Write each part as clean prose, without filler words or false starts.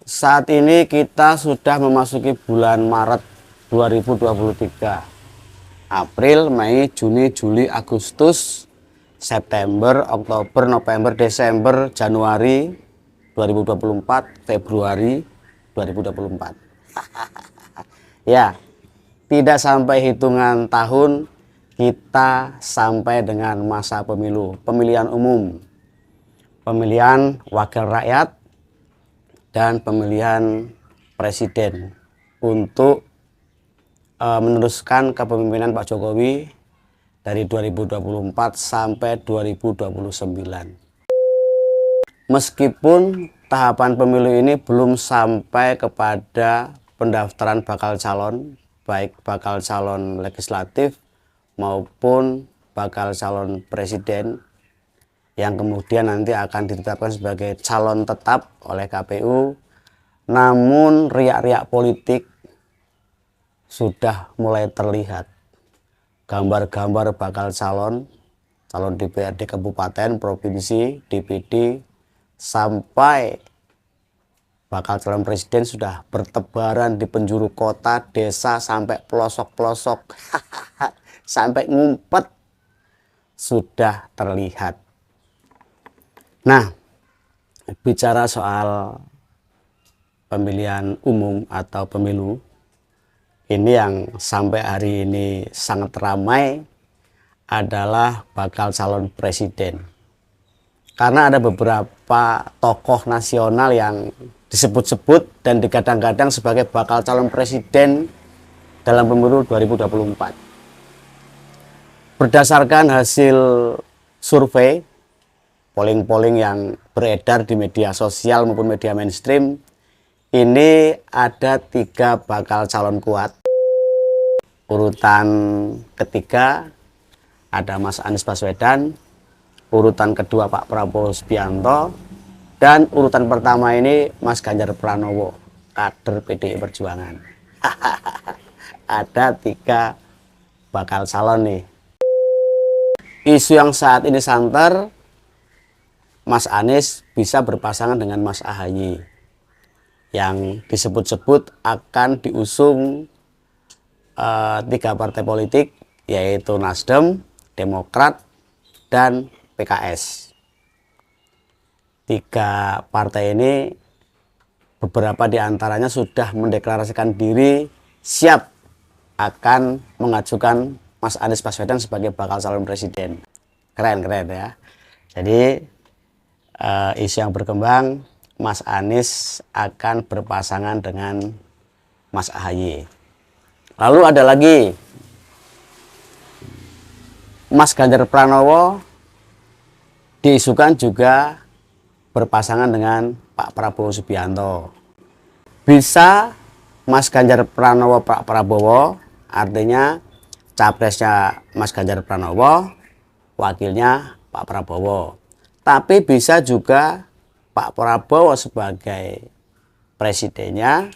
Saat ini kita sudah memasuki bulan Maret 2023. April, Mei, Juni, Juli, Agustus, September, Oktober, November, Desember, Januari 2024, Februari 2024. Ya, tidak sampai hitungan tahun kita sampai dengan masa pemilu, pemilihan umum, pemilihan wakil rakyat, dan pemilihan presiden untuk meneruskan kepemimpinan Pak Jokowi dari 2024 sampai 2029. Meskipun tahapan pemilu ini belum sampai kepada pendaftaran bakal calon, baik bakal calon legislatif maupun bakal calon presiden yang kemudian nanti akan ditetapkan sebagai calon tetap oleh KPU, namun riak-riak politik sudah mulai terlihat. Gambar-gambar bakal calon DPRD kabupaten, provinsi, DPD, sampai bakal calon presiden sudah bertebaran di penjuru kota, desa, sampai pelosok-pelosok, sampai ngumpet sudah terlihat. Nah, bicara soal pemilihan umum atau pemilu, ini yang sampai hari ini sangat ramai adalah bakal calon presiden. Karena ada beberapa tokoh nasional yang disebut-sebut dan digadang-gadang sebagai bakal calon presiden dalam pemilu 2024. Berdasarkan hasil survei, polling-polling yang beredar di media sosial maupun media mainstream, ini ada 3 bakal calon kuat. Urutan ketiga ada Mas Anies Baswedan, urutan kedua Pak Prabowo Subianto, dan urutan pertama ini Mas Ganjar Pranowo, kader PDI Perjuangan. Ada 3 bakal calon nih. Isu yang saat ini santer, Mas Anies bisa berpasangan dengan Mas AHY yang disebut-sebut akan diusung 3 partai politik, yaitu Nasdem, Demokrat, dan PKS. 3 partai ini beberapa diantaranya sudah mendeklarasikan diri siap akan mengajukan Mas Anies Baswedan sebagai bakal calon presiden. Keren-keren ya. Jadi isu yang berkembang, Mas Anies akan berpasangan dengan Mas AHY. Lalu ada lagi Mas Ganjar Pranowo diisukan juga berpasangan dengan Pak Prabowo Subianto. Bisa Mas Ganjar Pranowo Pak Prabowo, artinya capresnya Mas Ganjar Pranowo, wakilnya Pak Prabowo. Tapi bisa juga Pak Prabowo sebagai presidennya,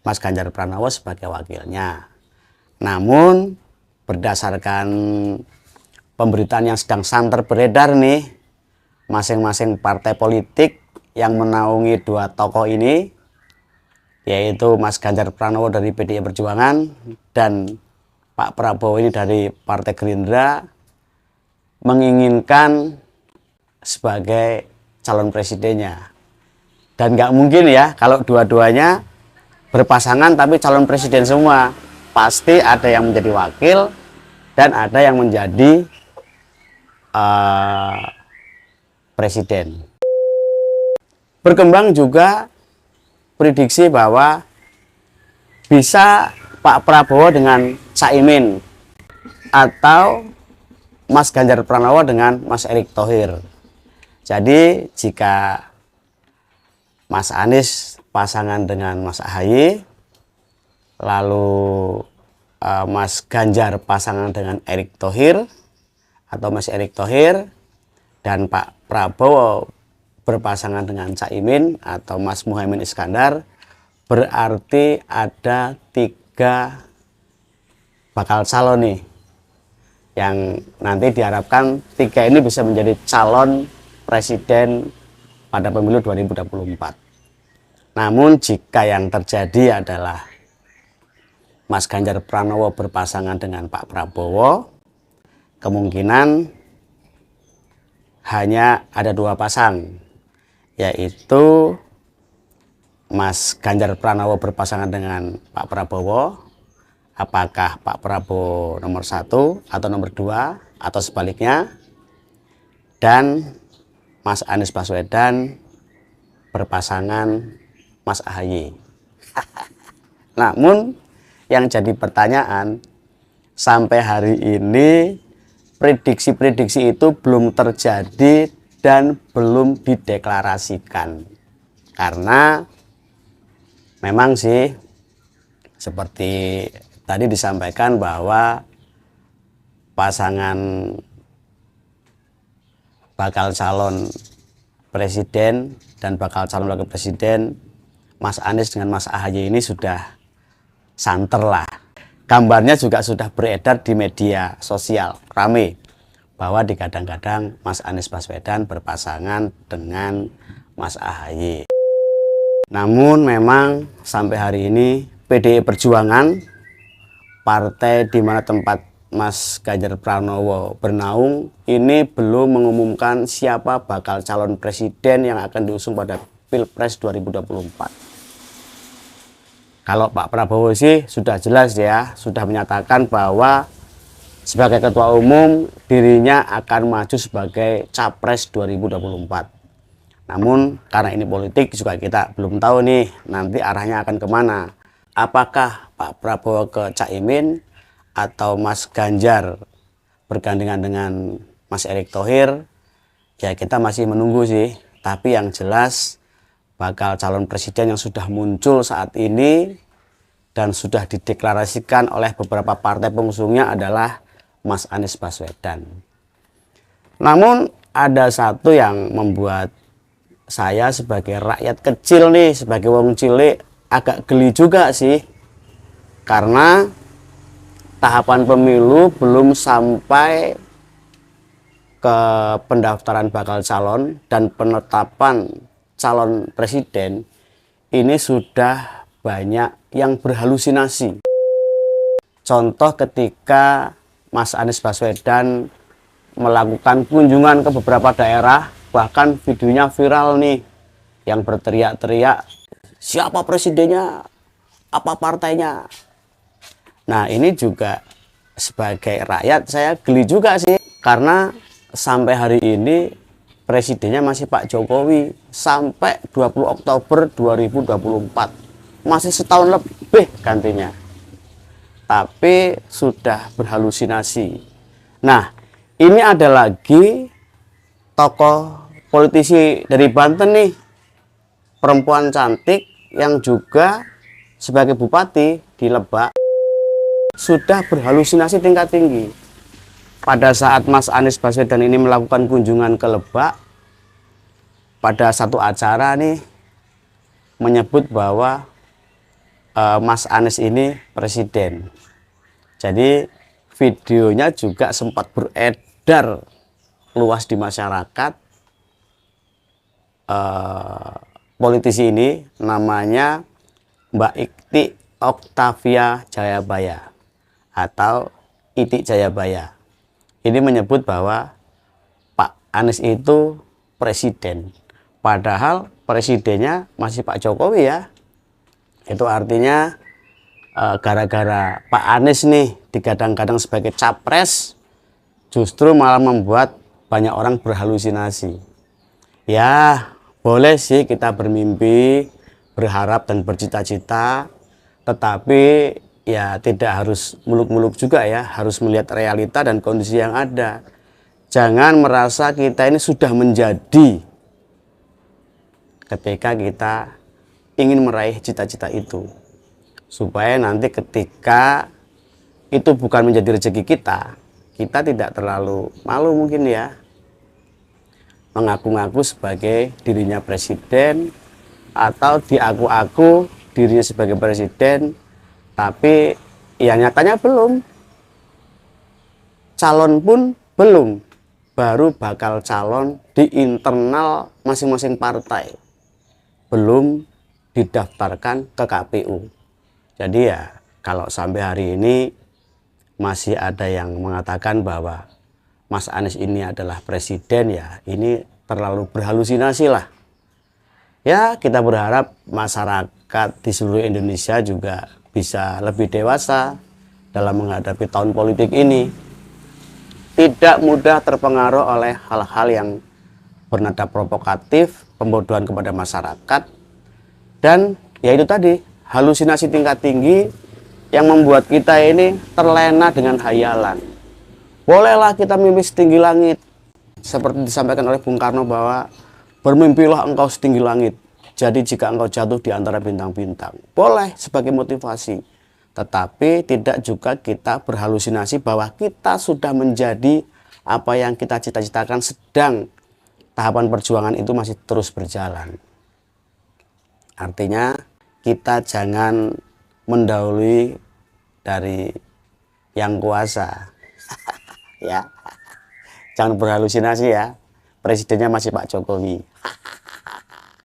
Mas Ganjar Pranowo sebagai wakilnya. Namun berdasarkan pemberitaan yang sedang santer beredar nih, masing-masing partai politik yang menaungi 2 tokoh ini, yaitu Mas Ganjar Pranowo dari PDI Perjuangan dan Pak Prabowo ini dari Partai Gerindra, menginginkan sebagai calon presidennya. Dan nggak mungkin ya kalau dua-duanya berpasangan tapi calon presiden semua. Pasti ada yang menjadi wakil dan ada yang menjadi presiden. Berkembang juga prediksi bahwa bisa Pak Prabowo dengan Caimin atau Mas Ganjar Pranowo dengan Mas Erick Thohir. Jadi jika Mas Anies pasangan dengan Mas AHY, lalu Mas Ganjar pasangan dengan Erick Thohir atau Mas Erick Thohir, dan Pak Prabowo berpasangan dengan Caimin atau Mas Muhaimin Iskandar, berarti ada 3 bakal calon nih yang nanti diharapkan 3 ini bisa menjadi calon presiden pada pemilu 2024. Namun jika yang terjadi adalah Mas Ganjar Pranowo berpasangan dengan Pak Prabowo, kemungkinan hanya ada 2 pasang, yaitu Mas Ganjar Pranowo berpasangan dengan Pak Prabowo, apakah Pak Prabowo nomor 1 atau nomor 2 atau sebaliknya, dan Mas Anies Baswedan berpasangan Mas AHY. Namun yang jadi pertanyaan, sampai hari ini prediksi-prediksi itu belum terjadi dan belum dideklarasikan. Karena memang sih seperti tadi disampaikan bahwa pasangan bakal calon presiden dan bakal calon wakil presiden Mas Anies dengan Mas AHY ini sudah santer lah. Gambarnya juga sudah beredar di media sosial, rame, bahwa digadang-gadang Mas Anies Baswedan berpasangan dengan Mas AHY. Namun memang sampai hari ini PDI Perjuangan, partai di mana tempat Mas Ganjar Pranowo bernaung, ini belum mengumumkan siapa bakal calon presiden yang akan diusung pada Pilpres 2024. Kalau Pak Prabowo sih sudah jelas ya, sudah menyatakan bahwa sebagai ketua umum dirinya akan maju sebagai capres 2024. Namun karena ini politik juga kita belum tahu nih nanti arahnya akan kemana. Apakah Pak Prabowo ke Caimin atau Mas Ganjar bergandengan dengan Mas Erick Thohir? Ya kita masih menunggu sih. Tapi yang jelas bakal calon presiden yang sudah muncul saat ini dan sudah dideklarasikan oleh beberapa partai pengusungnya adalah Mas Anies Baswedan. Namun ada satu yang membuat saya sebagai rakyat kecil nih, sebagai wong cilik agak geli juga sih. Karena tahapan pemilu belum sampai ke pendaftaran bakal calon dan penetapan calon presiden, ini sudah banyak yang berhalusinasi. Contoh ketika Mas Anies Baswedan melakukan kunjungan ke beberapa daerah, bahkan videonya viral nih, yang berteriak-teriak, siapa presidennya, apa partainya. Nah ini juga sebagai rakyat saya geli juga sih, karena sampai hari ini presidennya masih Pak Jokowi sampai 20 Oktober 2024, masih setahun lebih gantinya, tapi sudah berhalusinasi. Nah ini ada lagi tokoh politisi dari Banten nih, perempuan cantik yang juga sebagai bupati di Lebak, sudah berhalusinasi tingkat tinggi. Pada saat Mas Anies Baswedan ini melakukan kunjungan ke Lebak, pada satu acara nih menyebut bahwa Mas Anies ini presiden. Jadi videonya juga sempat beredar luas di masyarakat. Politisi ini namanya Mbak Ikti Oktavia Jayabaya atau Itik Jayabaya. Ini menyebut bahwa Pak Anies itu presiden, padahal presidennya masih Pak Jokowi ya. Itu artinya gara-gara Pak Anies nih digadang-gadang sebagai capres, justru malah membuat banyak orang berhalusinasi. Ya boleh sih kita bermimpi, berharap dan bercita-cita, tetapi ya tidak harus muluk-muluk juga ya, harus melihat realita dan kondisi yang ada. Jangan merasa kita ini sudah menjadi ketika kita ingin meraih cita-cita itu, supaya nanti ketika itu bukan menjadi rezeki kita, kita tidak terlalu malu mungkin ya, mengaku-ngaku sebagai dirinya presiden atau diaku-aku dirinya sebagai presiden, tapi ya nyatanya belum, calon pun belum, baru bakal calon di internal masing-masing partai, belum didaftarkan ke KPU. Jadi ya kalau sampai hari ini masih ada yang mengatakan bahwa Mas Anies ini adalah presiden, ya ini terlalu berhalusinasi lah. Ya kita berharap masyarakat di seluruh Indonesia juga bisa lebih dewasa dalam menghadapi tahun politik ini. Tidak mudah terpengaruh oleh hal-hal yang bernada provokatif, pembodohan kepada masyarakat, dan ya itu tadi, halusinasi tingkat tinggi yang membuat kita ini terlena dengan hayalan. Bolehlah kita mimpi setinggi langit, seperti disampaikan oleh Bung Karno bahwa bermimpilah engkau setinggi langit, jadi jika engkau jatuh di antara bintang-bintang. Boleh sebagai motivasi, tetapi tidak juga kita berhalusinasi bahwa kita sudah menjadi apa yang kita cita-citakan, sedang tahapan perjuangan itu masih terus berjalan. Artinya kita jangan mendahului dari yang kuasa. Ya, jangan berhalusinasi ya. Presidennya masih Pak Jokowi.